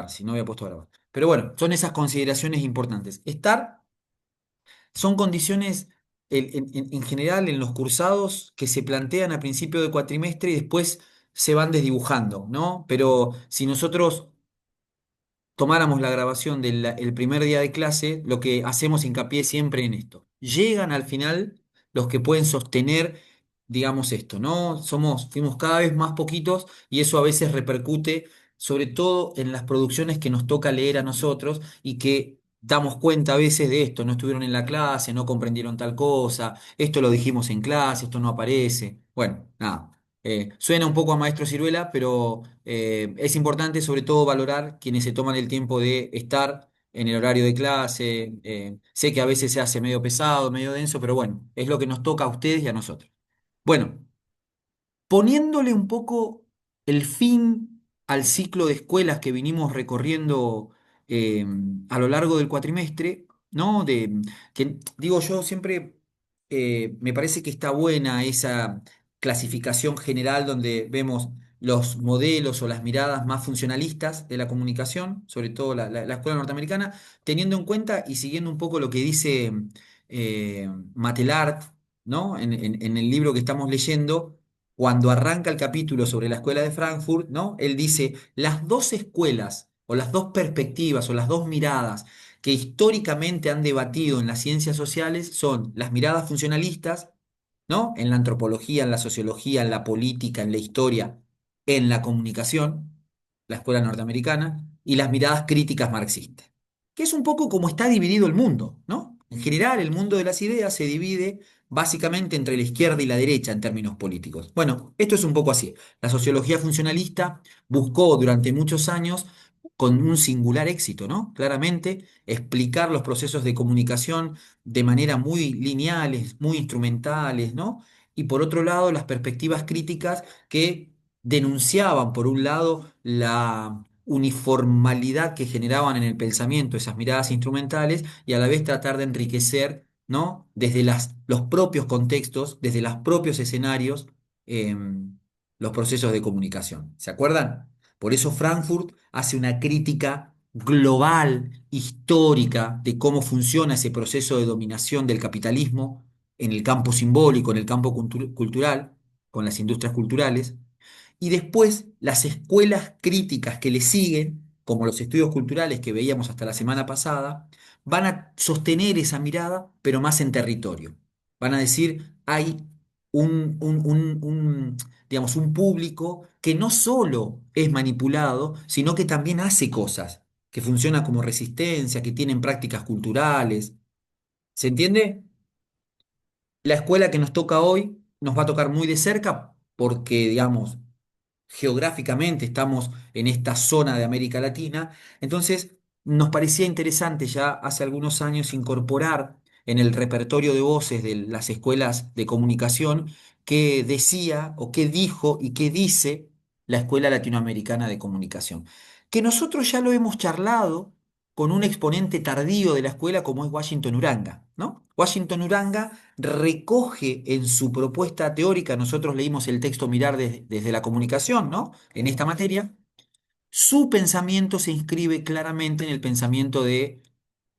si no había puesto a grabar. Pero bueno, son esas consideraciones importantes. Estar son condiciones en general en los cursados que se plantean a principio de cuatrimestre y después se van desdibujando, ¿no? Pero si nosotros tomáramos la grabación del primer día de clase, lo que hacemos hincapié siempre en esto. Llegan al final los que pueden sostener, digamos, esto, ¿no? Fuimos cada vez más poquitos y eso a veces repercute sobre todo en las producciones que nos toca leer a nosotros y que damos cuenta a veces de esto, no estuvieron en la clase, no comprendieron tal cosa, esto lo dijimos en clase, esto no aparece. Bueno, nada. Suena un poco a maestro Ciruela, pero es importante sobre todo valorar quienes se toman el tiempo de estar en el horario de clase. Sé que a veces se hace medio pesado, medio denso, pero bueno, es lo que nos toca a ustedes y a nosotros. Bueno, poniéndole un poco el fin al ciclo de escuelas que vinimos recorriendo eh, a lo largo del cuatrimestre, ¿no? Que digo yo siempre me parece que está buena esa clasificación general donde vemos los modelos o las miradas más funcionalistas de la comunicación, sobre todo la escuela norteamericana, teniendo en cuenta y siguiendo un poco lo que dice Matelart, ¿no? En el libro que estamos leyendo cuando arranca el capítulo sobre la escuela de Frankfurt, ¿no? Él dice, las dos escuelas o las dos perspectivas o las dos miradas que históricamente han debatido en las ciencias sociales son las miradas funcionalistas, ¿no? En la antropología, en la sociología, en la política, en la historia, en la comunicación, la escuela norteamericana, y las miradas críticas marxistas, que es un poco como está dividido el mundo, ¿no? En general, el mundo de las ideas se divide básicamente entre la izquierda y la derecha en términos políticos. Bueno, esto es un poco así. La sociología funcionalista buscó durante muchos años, con un singular éxito, ¿no? Claramente, explicar los procesos de comunicación de manera muy lineales, muy instrumentales, ¿no? Y por otro lado, las perspectivas críticas que denunciaban, por un lado, la uniformalidad que generaban en el pensamiento esas miradas instrumentales y a la vez tratar de enriquecer, ¿no? Desde los propios contextos, desde los propios escenarios, los procesos de comunicación. ¿Se acuerdan? Por eso Frankfurt hace una crítica global, histórica, de cómo funciona ese proceso de dominación del capitalismo en el campo simbólico, en el campo cultural, con las industrias culturales. Y después las escuelas críticas que le siguen, como los estudios culturales que veíamos hasta la semana pasada, van a sostener esa mirada, pero más en territorio. Van a decir, hay digamos, un público que no solo es manipulado, sino que también hace cosas, que funciona como resistencia, que tienen prácticas culturales. ¿Se entiende? La escuela que nos toca hoy nos va a tocar muy de cerca porque, digamos, geográficamente estamos en esta zona de América Latina, entonces nos parecía interesante ya hace algunos años incorporar en el repertorio de voces de las escuelas de comunicación qué decía o qué dijo y qué dice la Escuela Latinoamericana de Comunicación, que nosotros ya lo hemos charlado con un exponente tardío de la escuela como es Washington Uranga, ¿no? Washington Uranga recoge en su propuesta teórica, nosotros leímos el texto Mirar desde la comunicación, ¿no? En esta materia, su pensamiento se inscribe claramente en el pensamiento de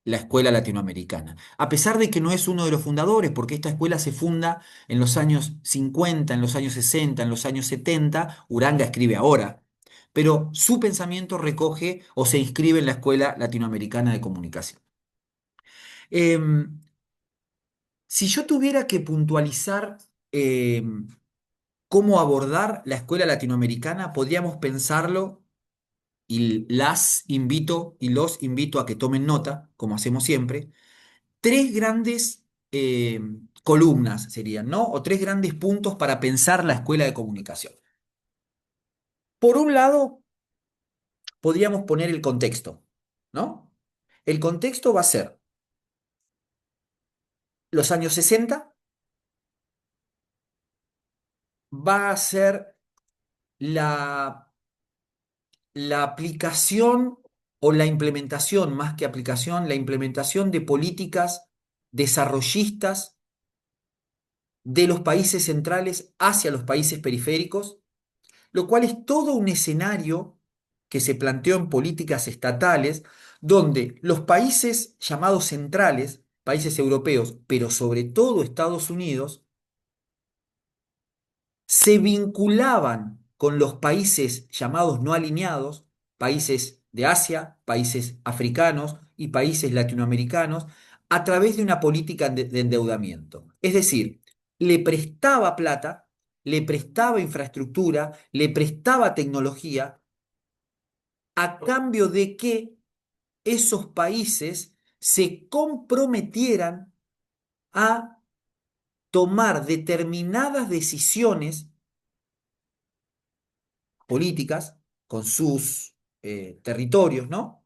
la escuela latinoamericana. A pesar de que no es uno de los fundadores, porque esta escuela se funda en los años 50, en los años 60, en los años 70, Uranga escribe ahora, pero su pensamiento recoge o se inscribe en la escuela latinoamericana de comunicación. Em, si yo tuviera que puntualizar cómo abordar la escuela latinoamericana, podríamos pensarlo y las invito y los invito a que tomen nota, como hacemos siempre. Tres grandes columnas serían, ¿no? O tres grandes puntos para pensar la escuela de comunicación. Por un lado, podríamos poner el contexto, ¿no? El contexto va a ser los años 60, va a ser la la aplicación o la implementación, más que aplicación, la implementación de políticas desarrollistas de los países centrales hacia los países periféricos, lo cual es todo un escenario que se planteó en políticas estatales, donde los países llamados centrales, países europeos, pero sobre todo Estados Unidos, se vinculaban con los países llamados no alineados, países de Asia, países africanos y países latinoamericanos, a través de una política de endeudamiento. Es decir, le prestaba plata, le prestaba infraestructura, le prestaba tecnología, a cambio de que esos países se comprometieran a tomar determinadas decisiones políticas con sus territorios, ¿no?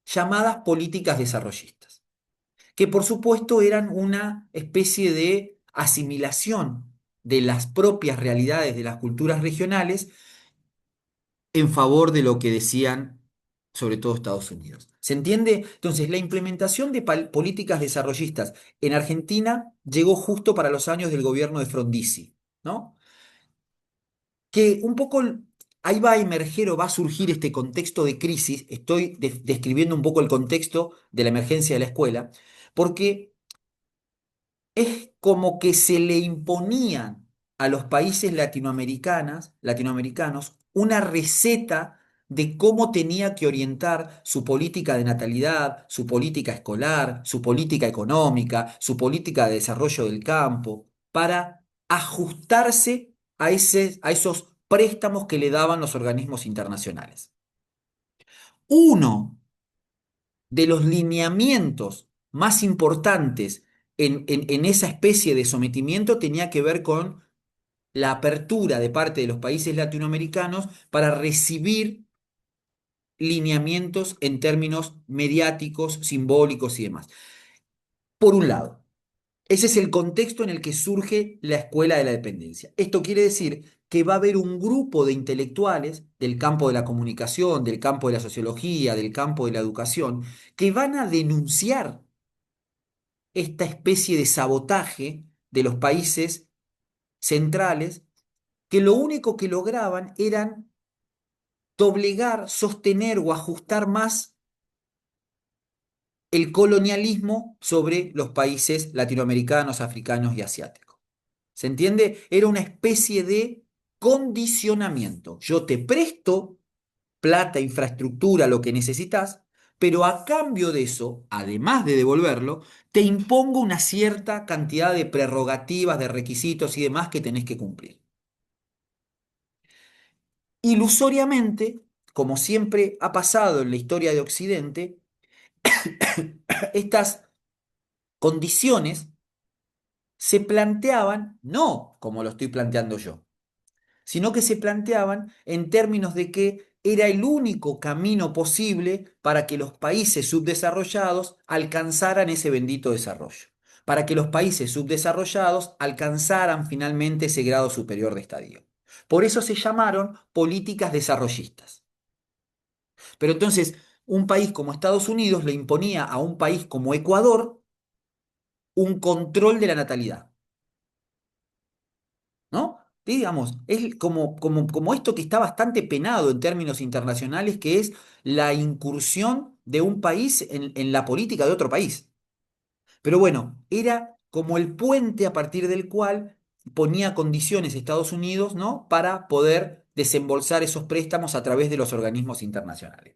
Llamadas políticas desarrollistas, que por supuesto eran una especie de asimilación de las propias realidades de las culturas regionales en favor de lo que decían sobre todo Estados Unidos. ¿Se entiende? Entonces, la implementación de políticas desarrollistas en Argentina llegó justo para los años del gobierno de Frondizi, ¿no? Que un poco ahí va a emerger o va a surgir este contexto de crisis, estoy describiendo un poco el contexto de la emergencia de la escuela, porque es como que se le imponían a los países latinoamericanos una receta de cómo tenía que orientar su política de natalidad, su política escolar, su política económica, su política de desarrollo del campo, para ajustarse a esos préstamos que le daban los organismos internacionales. Uno de los lineamientos más importantes en esa especie de sometimiento tenía que ver con la apertura de parte de los países latinoamericanos para recibir lineamientos en términos mediáticos, simbólicos y demás. Por un lado, ese es el contexto en el que surge la escuela de la dependencia. Esto quiere decir que va a haber un grupo de intelectuales del campo de la comunicación, del campo de la sociología, del campo de la educación, que van a denunciar esta especie de sabotaje de los países centrales, que lo único que lograban eran doblegar, sostener o ajustar más el colonialismo sobre los países latinoamericanos, africanos y asiáticos. ¿Se entiende? Era una especie de condicionamiento. Yo te presto plata, infraestructura, lo que necesitas, pero a cambio de eso, además de devolverlo, te impongo una cierta cantidad de prerrogativas, de requisitos y demás que tenés que cumplir. Ilusoriamente, como siempre ha pasado en la historia de Occidente, estas condiciones se planteaban no como lo estoy planteando yo, sino que se planteaban en términos de que era el único camino posible para que los países subdesarrollados alcanzaran ese bendito desarrollo, para que los países subdesarrollados alcanzaran finalmente ese grado superior de estadio. Por eso se llamaron políticas desarrollistas. Pero entonces, un país como Estados Unidos le imponía a un país como Ecuador un control de la natalidad. ¿No? Digamos, es como esto que está bastante penado en términos internacionales, que es la incursión de un país en la política de otro país. Pero bueno, era como el puente a partir del cual ponía condiciones Estados Unidos, ¿no? Para poder desembolsar esos préstamos a través de los organismos internacionales.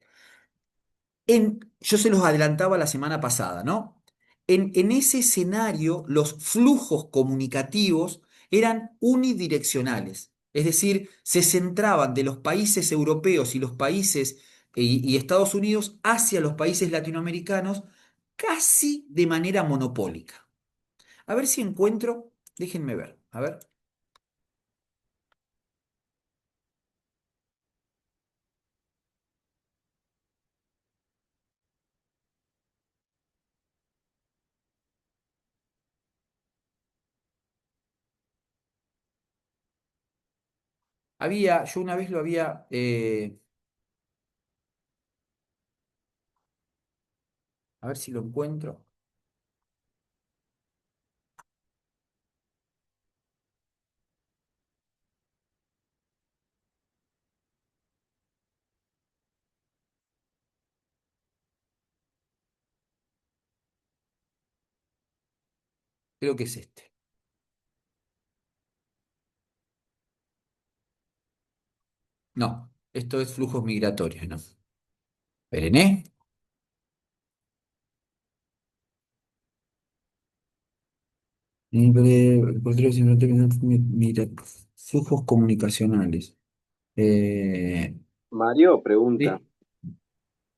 Yo se los adelantaba la semana pasada, ¿no? En ese escenario, los flujos comunicativos eran unidireccionales, es decir, se centraban de los países europeos y los países y Estados Unidos hacia los países latinoamericanos casi de manera monopólica. A ver si encuentro, déjenme ver, a ver. Yo una vez lo había, a ver si lo encuentro. Creo que es este. No, esto es flujos migratorios, ¿no? Esperen, ¿eh? Mira, flujos comunicacionales. Eh, Mario pregunta,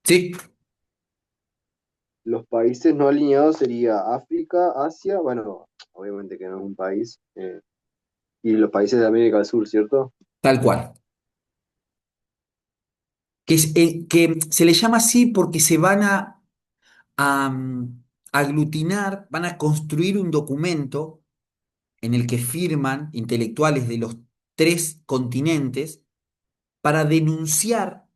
sí, sí, ¿los países no alineados sería África, Asia? Bueno, obviamente que no es un país. Y los países de América del Sur, ¿cierto? tal cual. Que se le llama así porque se van a aglutinar, van a construir un documento en el que firman intelectuales de los tres continentes para denunciar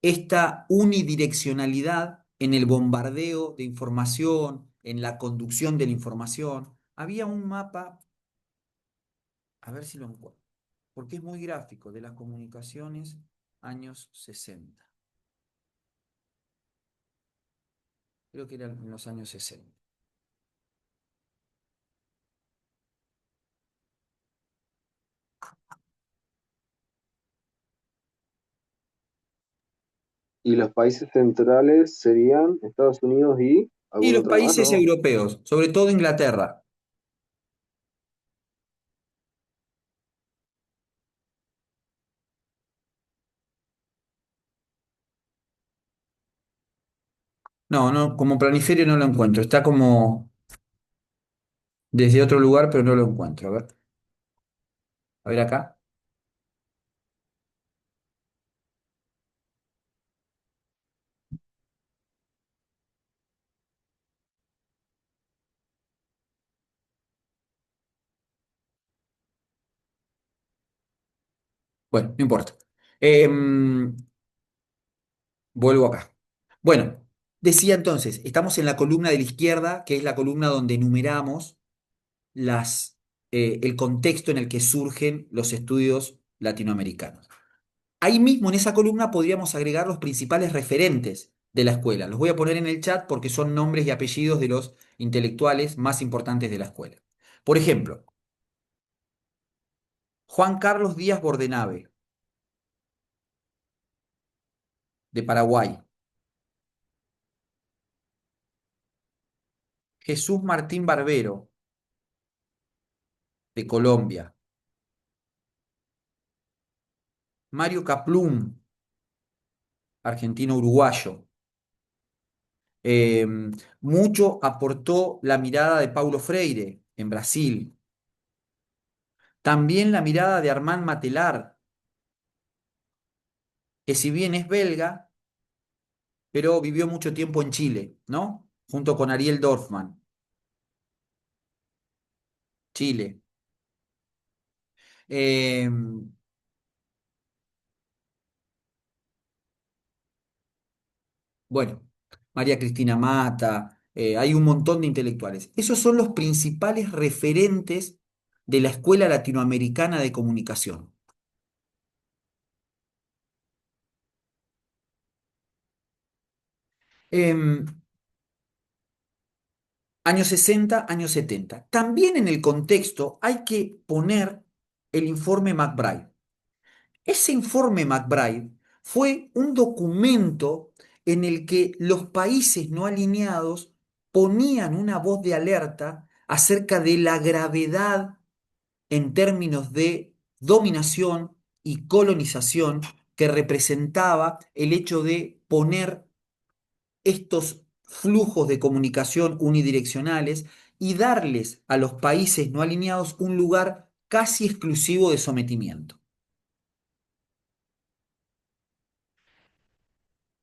esta unidireccionalidad en el bombardeo de información, en la conducción de la información. Había un mapa, a ver si lo encuentro, porque es muy gráfico, de las comunicaciones años 60. Creo que era en los años 60. Y los países centrales serían Estados Unidos y Y algún los otro más, países ¿no? europeos, sobre todo Inglaterra. No, no, como planiferio no lo encuentro. Está como desde otro lugar, pero no lo encuentro. A ver acá. Bueno, no importa. Em, Vuelvo acá. Bueno, decía entonces, estamos en la columna de la izquierda, que es la columna donde enumeramos el contexto en el que surgen los estudios latinoamericanos. Ahí mismo en esa columna podríamos agregar los principales referentes de la escuela. Los voy a poner en el chat porque son nombres y apellidos de los intelectuales más importantes de la escuela. Por ejemplo, Juan Carlos Díaz Bordenave, de Paraguay. Jesús Martín Barbero, de Colombia. Mario Kaplum, argentino-uruguayo. Eh, Mucho aportó la mirada de Paulo Freire en Brasil. También la mirada de Armand Matelar, que si bien es belga, pero vivió mucho tiempo en Chile, ¿no? Junto con Ariel Dorfman, Chile. Eh, bueno, María Cristina Mata, hay un montón de intelectuales. Esos son los principales referentes de la Escuela Latinoamericana de Comunicación. Em, Años 60, años 70. También en el contexto hay que poner el informe McBride. Ese informe McBride fue un documento en el que los países no alineados ponían una voz de alerta acerca de la gravedad en términos de dominación y colonización que representaba el hecho de poner estos flujos de comunicación unidireccionales y darles a los países no alineados un lugar casi exclusivo de sometimiento.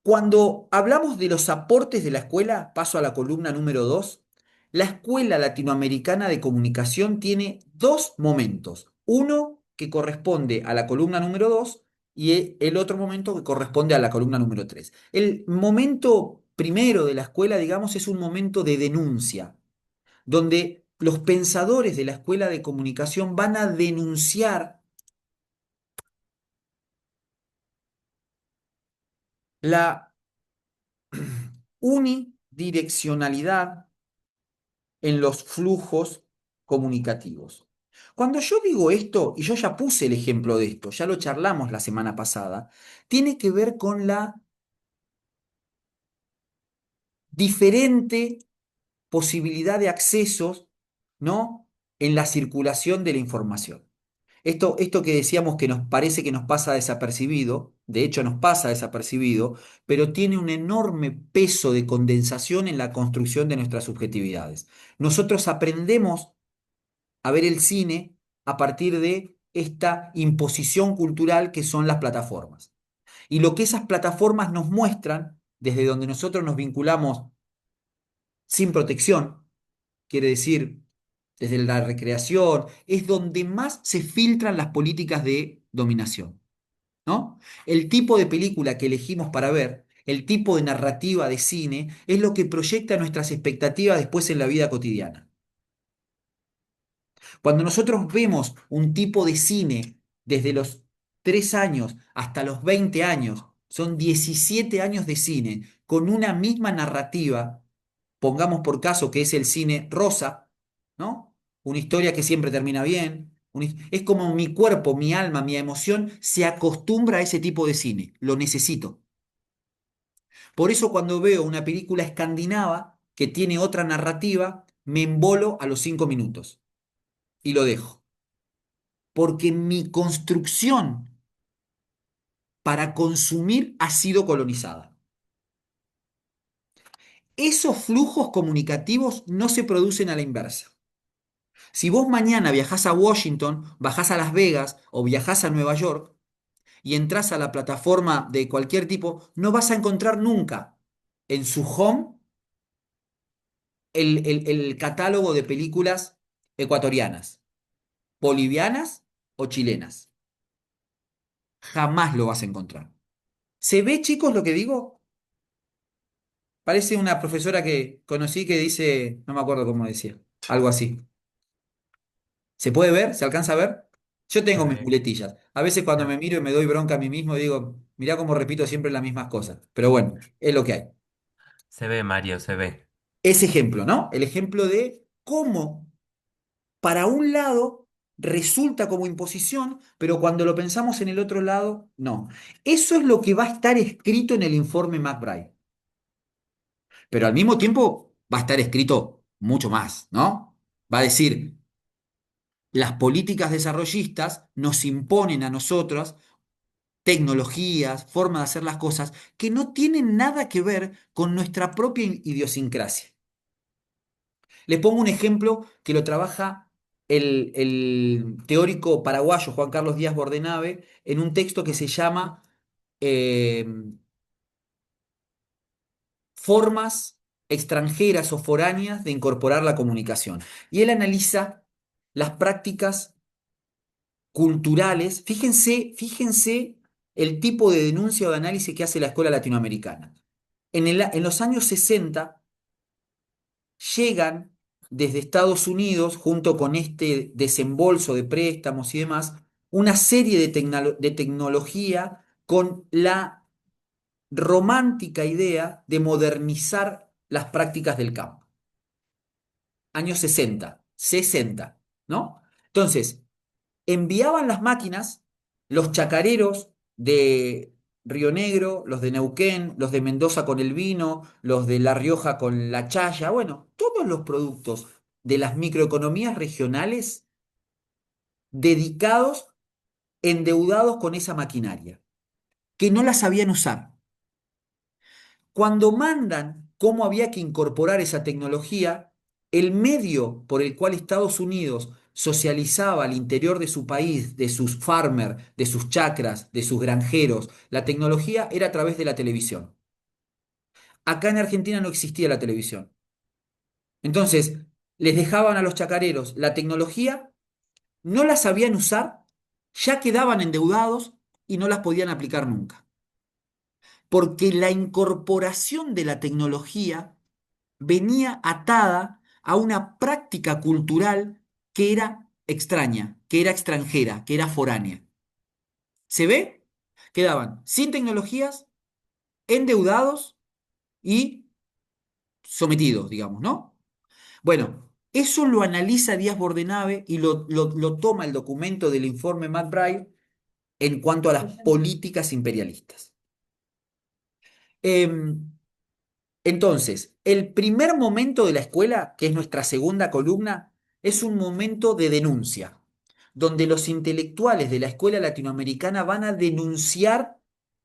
Cuando hablamos de los aportes de la escuela, paso a la columna número 2. La Escuela Latinoamericana de Comunicación tiene dos momentos. Uno que corresponde a la columna número 2 y el otro momento que corresponde a la columna número 3. El momento primero de la escuela, digamos, es un momento de denuncia, donde los pensadores de la Escuela de Comunicación van a denunciar la unidireccionalidad en los flujos comunicativos. Cuando yo digo esto, y yo ya puse el ejemplo de esto, ya lo charlamos la semana pasada, tiene que ver con la diferente posibilidad de accesos, ¿no? En la circulación de la información. Esto que decíamos que nos parece que nos pasa desapercibido, de hecho nos pasa desapercibido, pero tiene un enorme peso de condensación en la construcción de nuestras subjetividades. Nosotros aprendemos a ver el cine a partir de esta imposición cultural que son las plataformas. Y lo que esas plataformas nos muestran, desde donde nosotros nos vinculamos sin protección, quiere decir, desde la recreación, es donde más se filtran las políticas de dominación, ¿no? El tipo de película que elegimos para ver, el tipo de narrativa de cine, es lo que proyecta nuestras expectativas después en la vida cotidiana. Cuando nosotros vemos un tipo de cine desde los 3 años hasta los 20 años, son 17 años de cine con una misma narrativa, pongamos por caso que es el cine rosa, ¿no? Una historia que siempre termina bien. Es como mi cuerpo, mi alma, mi emoción se acostumbra a ese tipo de cine. Lo necesito. Por eso cuando veo una película escandinava que tiene otra narrativa, me embolo a los 5 minutos y lo dejo. Porque mi construcción para consumir ha sido colonizada. Esos flujos comunicativos no se producen a la inversa. Si vos mañana viajás a Washington, bajás a Las Vegas o viajás a Nueva York y entrás a la plataforma de cualquier tipo, no vas a encontrar nunca en su home el catálogo de películas ecuatorianas, bolivianas o chilenas. Jamás lo vas a encontrar. ¿Se ve, chicos, lo que digo? Parece una profesora que conocí que dice, no me acuerdo cómo decía, algo así. ¿Se puede ver? ¿Se alcanza a ver? Yo tengo mis Se, muletillas. A veces cuando me miro y me doy bronca a mí mismo, digo, mirá cómo repito siempre las mismas cosas. Pero bueno, es lo que hay. se ve, Mario, se ve. Ese ejemplo, ¿no? El ejemplo de cómo para un lado resulta como imposición, pero cuando lo pensamos en el otro lado, no. Eso es lo que va a estar escrito en el informe McBride. Pero al mismo tiempo va a estar escrito mucho más, ¿no? Va a decir, las políticas desarrollistas nos imponen a nosotros tecnologías, formas de hacer las cosas que no tienen nada que ver con nuestra propia idiosincrasia. Les pongo un ejemplo que lo trabaja el teórico paraguayo Juan Carlos Díaz Bordenave en un texto que se llama eh, Formas extranjeras o foráneas de incorporar la comunicación. Y él analiza las prácticas culturales. Fíjense el tipo de denuncia o de análisis que hace la escuela latinoamericana. En los años 60 llegan desde Estados Unidos, junto con este desembolso de préstamos y demás, una serie de tecnología con la romántica idea de modernizar las prácticas del campo. Años 60, ¿no? Entonces, enviaban las máquinas, los chacareros de Río Negro, los de Neuquén, los de Mendoza con el vino, los de La Rioja con la chaya, bueno, todos los productos de las microeconomías regionales dedicados, endeudados con esa maquinaria, que no la sabían usar. Cuando mandan cómo había que incorporar esa tecnología, el medio por el cual Estados Unidos socializaba al interior de su país, de sus farmers, de sus chacras, de sus granjeros, la tecnología era a través de la televisión. Acá en Argentina no existía la televisión. Entonces, les dejaban a los chacareros la tecnología, no la sabían usar, ya quedaban endeudados y no las podían aplicar nunca. Porque la incorporación de la tecnología venía atada a una práctica cultural que era extraña, que era extranjera, que era foránea. ¿Se ve? Quedaban sin tecnologías, endeudados y sometidos, digamos, ¿no? Bueno, Eso lo analiza Díaz Bordenave y lo toma el documento del informe McBride en cuanto a las políticas imperialistas. Em, entonces, el primer momento de la escuela, que es nuestra segunda columna, es un momento de denuncia, donde los intelectuales de la escuela latinoamericana van a denunciar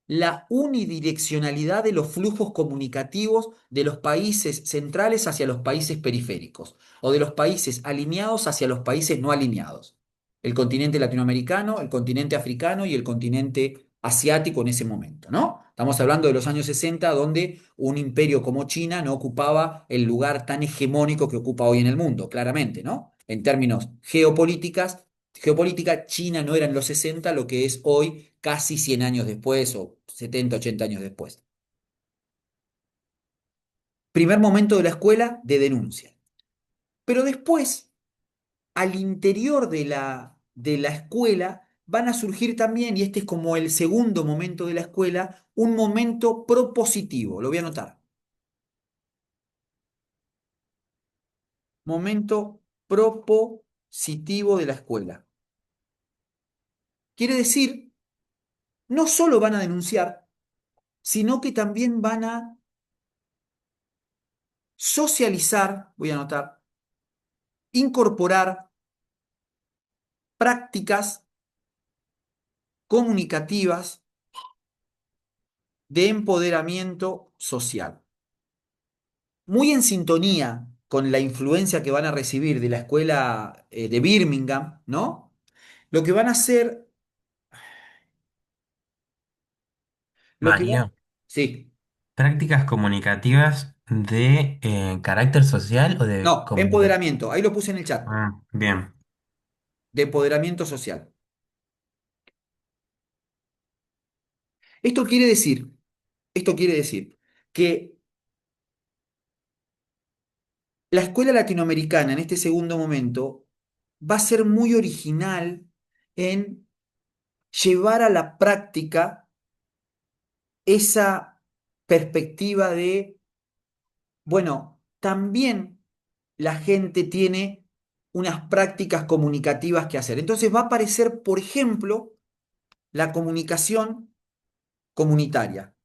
la unidireccionalidad de los flujos comunicativos de los países centrales hacia los países periféricos, o de los países alineados hacia los países no alineados. El continente latinoamericano, el continente africano y el continente asiático en ese momento, ¿no? Estamos hablando de los años 60, donde un imperio como China no ocupaba el lugar tan hegemónico que ocupa hoy en el mundo, claramente, ¿no? En términos geopolítica, China no era en los 60 lo que es hoy, casi 100 años después o 70, 80 años después. Primer momento de la escuela de denuncia. Pero después, al interior de la escuela, van a surgir también, y este es como el segundo momento de la escuela, un momento propositivo. Lo voy a anotar. Momento propositivo de la escuela. Quiere decir, no solo van a denunciar, sino que también van a socializar, voy a anotar, incorporar prácticas comunicativas de empoderamiento social. Muy en sintonía con la influencia que van a recibir de la escuela de Birmingham, ¿no? Lo que van a hacer, lo que van, Mario, sí, ¿prácticas comunicativas de carácter social o de no, comunicación? empoderamiento, ahí lo puse en el chat, Bien, de empoderamiento social. Esto quiere decir, esto quiere decir que la escuela latinoamericana en este segundo momento va a ser muy original en llevar a la práctica esa perspectiva de, bueno, también la gente tiene unas prácticas comunicativas que hacer. Entonces va a aparecer, por ejemplo, la comunicación comunitaria,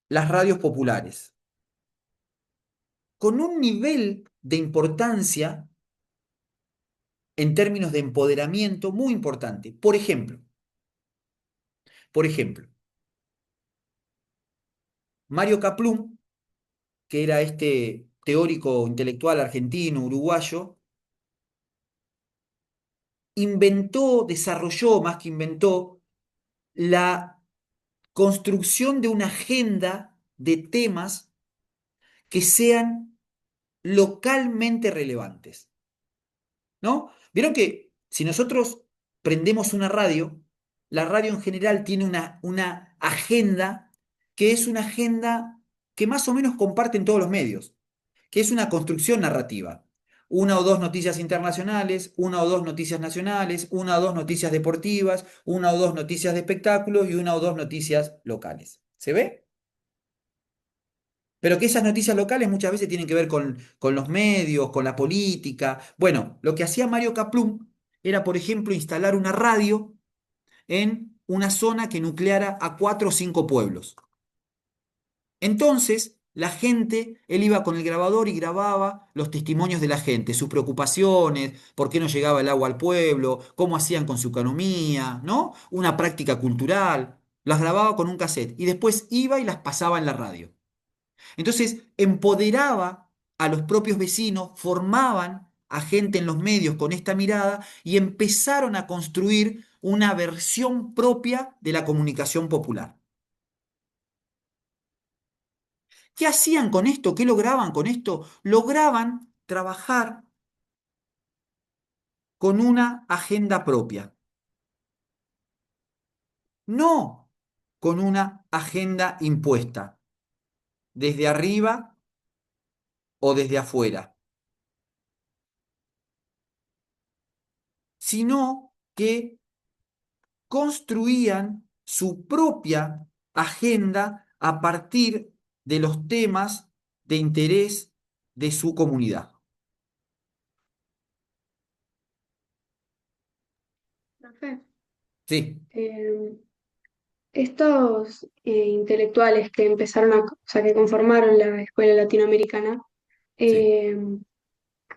las radios populares, con un nivel de importancia en términos de empoderamiento muy importante. Por ejemplo, Mario Kaplum, que era este teórico intelectual argentino, uruguayo, inventó, desarrolló, más que inventó, la construcción de una agenda de temas que sean localmente relevantes, ¿no? Vieron que si nosotros prendemos una radio, la radio en general tiene una agenda que es una agenda que más o menos comparten todos los medios, que es una construcción narrativa. Una o dos noticias internacionales, una o dos noticias nacionales, una o dos noticias deportivas, una o dos noticias de espectáculos y una o dos noticias locales. ¿Se ve? Pero que esas noticias locales muchas veces tienen que ver con los medios, con la política. Bueno, lo que hacía Mario Kaplum era, por ejemplo, instalar una radio en una zona que nucleara a 4 o 5 pueblos. Entonces, la gente, él iba con el grabador y grababa los testimonios de la gente, sus preocupaciones, por qué no llegaba el agua al pueblo, cómo hacían con su economía, ¿no? Una práctica cultural. Las grababa con un cassette y después iba y las pasaba en la radio. Entonces, empoderaba a los propios vecinos, formaban a gente en los medios con esta mirada y empezaron a construir una versión propia de la comunicación popular. ¿Qué hacían con esto? ¿Qué lograban con esto? Lograban trabajar con una agenda propia, no con una agenda impuesta, desde arriba o desde afuera, sino que construían su propia agenda a partir de los temas de interés de su comunidad. Profe, Sí, eh, estos intelectuales que empezaron o sea, que conformaron la escuela latinoamericana, sí. eh,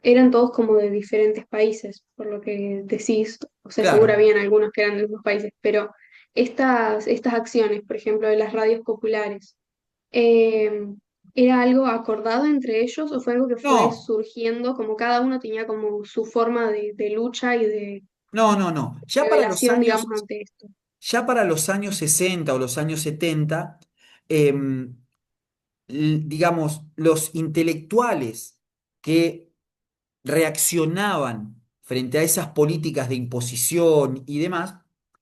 eran todos como de diferentes países, por lo que decís, o sea, seguro Claro. habían algunos que eran de otros países, pero estas acciones, por ejemplo, de las radios populares, eh, ¿era algo acordado entre ellos o fue algo que fue No, surgiendo, como cada uno tenía como su forma de lucha y de no, no, no. revelación, digamos, ante esto? Ya para los años 60 o los años 70, em, digamos, los intelectuales que reaccionaban frente a esas políticas de imposición y demás,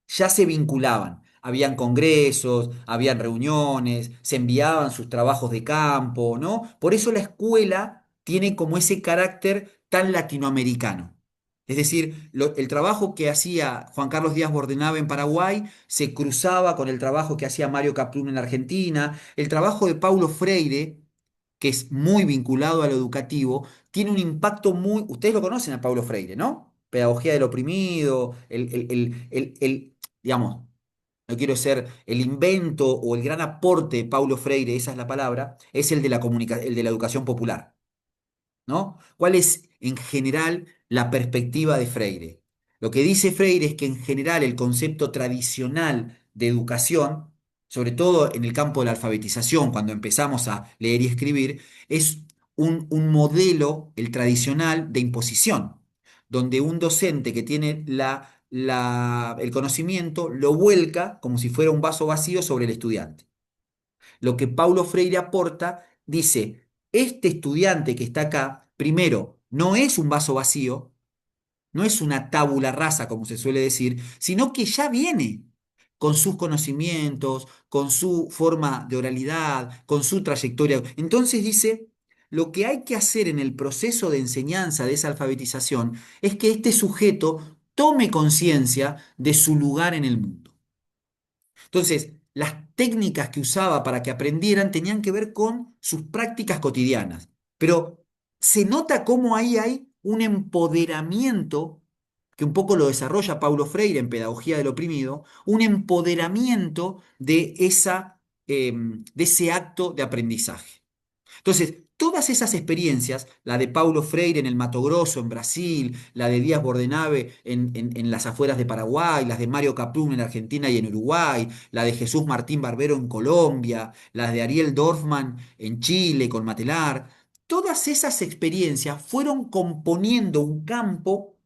ya se vinculaban. Habían congresos, habían reuniones, se enviaban sus trabajos de campo, ¿no? Por eso la escuela tiene como ese carácter tan latinoamericano. Es decir, el trabajo que hacía Juan Carlos Díaz Bordenave en Paraguay se cruzaba con el trabajo que hacía Mario Caprún en Argentina, el trabajo de Paulo Freire, que es muy vinculado a lo educativo, tiene un impacto muy... Ustedes lo conocen a Paulo Freire, ¿no? Pedagogía del oprimido, digamos, no quiero ser el invento o el gran aporte de Paulo Freire, esa es la palabra, es el de el de la educación popular. ¿No? ¿Cuál es en general la perspectiva de Freire? Lo que dice Freire es que en general el concepto tradicional de educación, sobre todo en el campo de la alfabetización, cuando empezamos a leer y escribir, es un modelo, el tradicional, de imposición, donde un docente que tiene el conocimiento lo vuelca como si fuera un vaso vacío sobre el estudiante. Lo que Paulo Freire aporta, dice, este estudiante que está acá, primero, no es un vaso vacío, no es una tabula rasa, como se suele decir, sino que ya viene con sus conocimientos, con su forma de oralidad, con su trayectoria. Entonces dice, lo que hay que hacer en el proceso de enseñanza de esa alfabetización es que este sujeto tome conciencia de su lugar en el mundo. Entonces, las técnicas que usaba para que aprendieran tenían que ver con sus prácticas cotidianas, pero se nota cómo ahí hay un empoderamiento, que un poco lo desarrolla Paulo Freire en Pedagogía del Oprimido, un empoderamiento de ese acto de aprendizaje. Entonces, todas esas experiencias, la de Paulo Freire en el Mato Grosso, en Brasil, la de Díaz Bordenave en las afueras de Paraguay, las de Mario Caprún en Argentina y en Uruguay, la de Jesús Martín Barbero en Colombia, las de Ariel Dorfman en Chile con Matelar, todas esas experiencias fueron componiendo un campo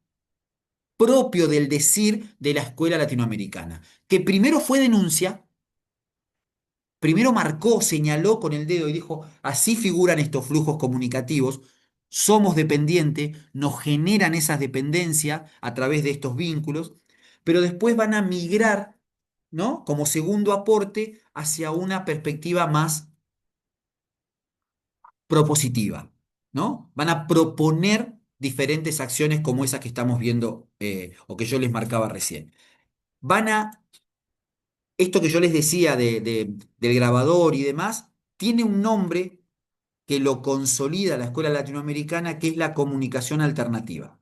propio del decir de la escuela latinoamericana, que primero fue denuncia. Primero marcó, señaló con el dedo y dijo, así figuran estos flujos comunicativos, somos dependientes, nos generan esas dependencias a través de estos vínculos, pero después van a migrar, ¿no? Como segundo aporte hacia una perspectiva más propositiva, ¿no? Van a proponer diferentes acciones como esas que estamos viendo o que yo les marcaba recién. Van a Esto que yo les decía del grabador y demás, tiene un nombre que lo consolida la escuela latinoamericana, que es la comunicación alternativa.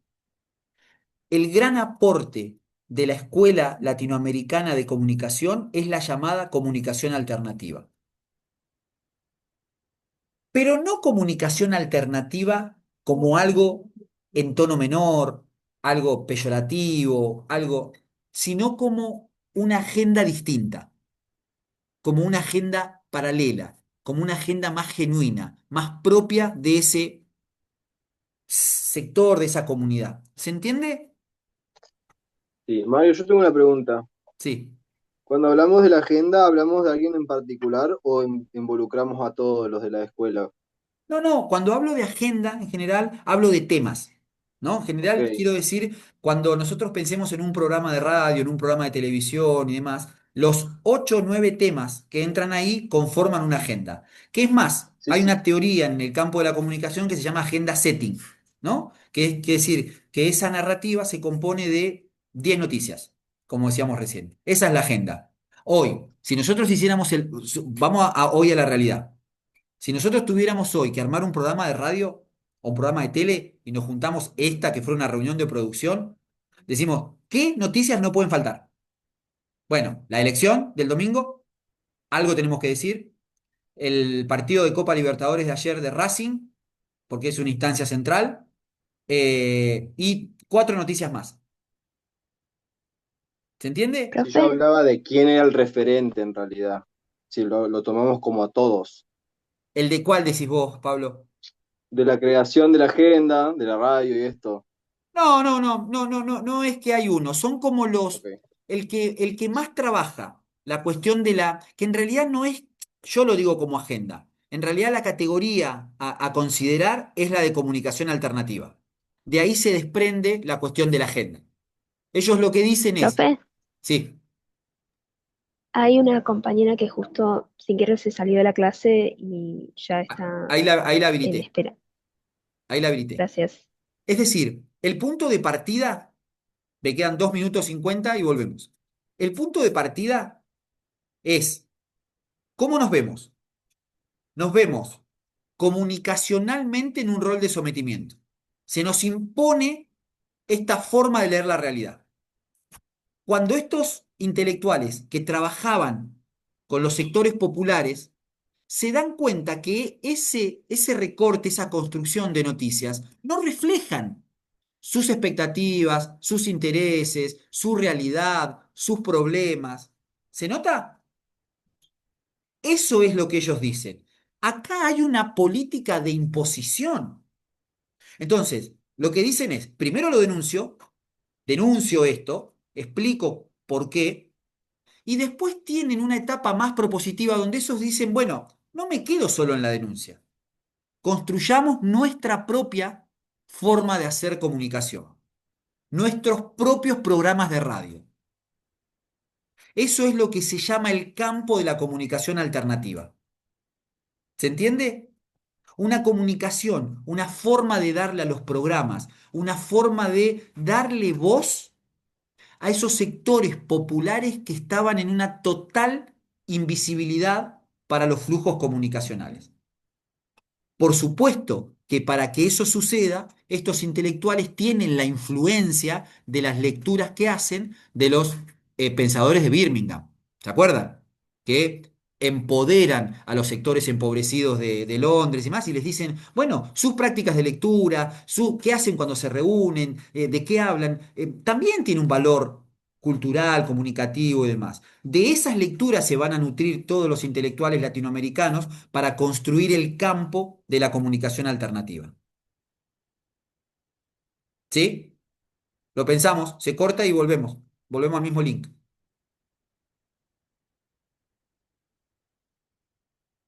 El gran aporte de la escuela latinoamericana de comunicación es la llamada comunicación alternativa. Pero no comunicación alternativa como algo en tono menor, algo peyorativo, sino como una agenda distinta, como una agenda paralela, como una agenda más genuina, más propia de ese sector, de esa comunidad. ¿Se entiende? Sí, Mario, yo tengo una pregunta. Sí. Cuando hablamos de la agenda, ¿hablamos de alguien en particular o involucramos a todos los de la escuela? No, no, cuando hablo de agenda en general, hablo de temas, ¿no? En Ok, general quiero decir, cuando nosotros pensemos en un programa de radio, en un programa de televisión y demás, los 8 o 9 temas que entran ahí conforman una agenda. ¿Qué es más? sí, Hay sí. una teoría en el campo de la comunicación que se llama agenda setting, ¿no? Que es decir, que esa narrativa se compone de 10 noticias, como decíamos recién. Esa es la agenda. Hoy, si nosotros hiciéramos vamos hoy a la realidad. Si nosotros tuviéramos hoy que armar un programa de radio o un programa de tele y nos juntamos esta que fue una reunión de producción, decimos, ¿qué noticias no pueden faltar? Bueno, la elección del domingo, algo tenemos que decir. El partido de Copa Libertadores de ayer de Racing, porque es una instancia central. Y cuatro noticias más. ¿Se entiende? Si yo Profe, hablaba de quién era el referente en realidad, si lo tomamos como a todos, ¿El de cuál decís vos, Pablo? de la creación de la agenda, de la radio y esto. No, no, no, no, no, no, no es que hay uno, son como Ok. el que más trabaja la cuestión de que en realidad no es, yo lo digo como agenda, en realidad la categoría a considerar es la de comunicación alternativa. De ahí se desprende la cuestión de la agenda. Ellos lo que dicen es, profe, sí, hay una compañera que justo sin querer se salió de la clase y ya está ahí la en habilité, espera. ahí la habilité. Gracias. Es decir, el punto de partida, me quedan 2 minutos 50 y volvemos. El punto de partida es, ¿cómo nos vemos? Nos vemos comunicacionalmente en un rol de sometimiento. Se nos impone esta forma de leer la realidad. Cuando estos intelectuales que trabajaban con los sectores populares se dan cuenta que ese recorte, esa construcción de noticias, no reflejan sus expectativas, sus intereses, su realidad, sus problemas. ¿Se nota? Eso es lo que ellos dicen. Acá hay una política de imposición. Entonces, lo que dicen es, primero lo denuncio esto, explico por qué, y después tienen una etapa más propositiva donde esos dicen, bueno, no me quedo solo en la denuncia, construyamos nuestra propia forma de hacer comunicación, nuestros propios programas de radio. Eso es lo que se llama el campo de la comunicación alternativa. ¿Se entiende? Una comunicación, una forma de darle a los programas, una forma de darle voz a esos sectores populares que estaban en una total invisibilidad para los flujos comunicacionales. Por supuesto que para que eso suceda, estos intelectuales tienen la influencia de las lecturas que hacen de los pensadores de Birmingham. ¿Se acuerdan? Que empoderan a los sectores empobrecidos de Londres y más y les dicen, bueno, sus prácticas de lectura, qué hacen cuando se reúnen, de qué hablan, también tiene un valor cultural, comunicativo y demás. De esas lecturas se van a nutrir todos los intelectuales latinoamericanos para construir el campo de la comunicación alternativa. ¿Sí? Lo pensamos, se corta y volvemos. Volvemos al mismo link.